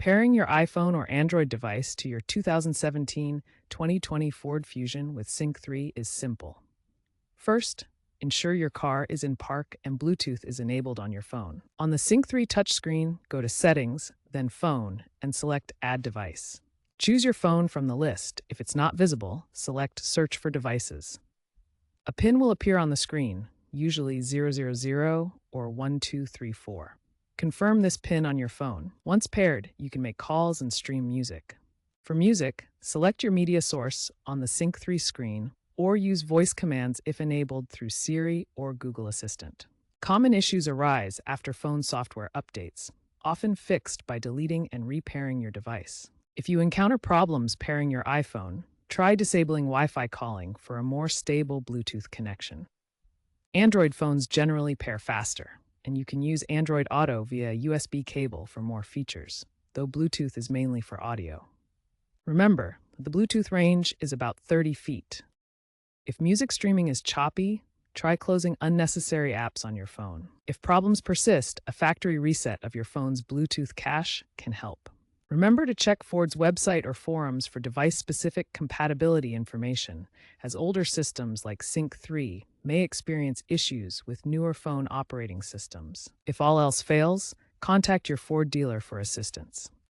Pairing your iPhone or Android device to your 2017-2020 Ford Fusion with Sync 3 is simple. First, ensure your car is in park and Bluetooth is enabled on your phone. On the Sync 3 touchscreen, go to Settings, then Phone, and select Add Device. Choose your phone from the list. If it's not visible, select Search for Devices. A PIN will appear on the screen, usually 000 or 1234. Confirm this PIN on your phone. Once paired, you can make calls and stream music. For music, select your media source on the Sync 3 screen or use voice commands if enabled through Siri or Google Assistant. Common issues arise after phone software updates, often fixed by deleting and repairing your device. If you encounter problems pairing your iPhone, try disabling Wi-Fi calling for a more stable Bluetooth connection. Android phones generally pair faster, and you can use Android Auto via USB cable for more features, though Bluetooth is mainly for audio. Remember, the Bluetooth range is about 30 feet. If music streaming is choppy, try closing unnecessary apps on your phone. If problems persist, a factory reset of your phone's Bluetooth cache can help. Remember to check Ford's website or forums for device-specific compatibility information, as older systems like Sync 3 may experience issues with newer phone operating systems. If all else fails, contact your Ford dealer for assistance.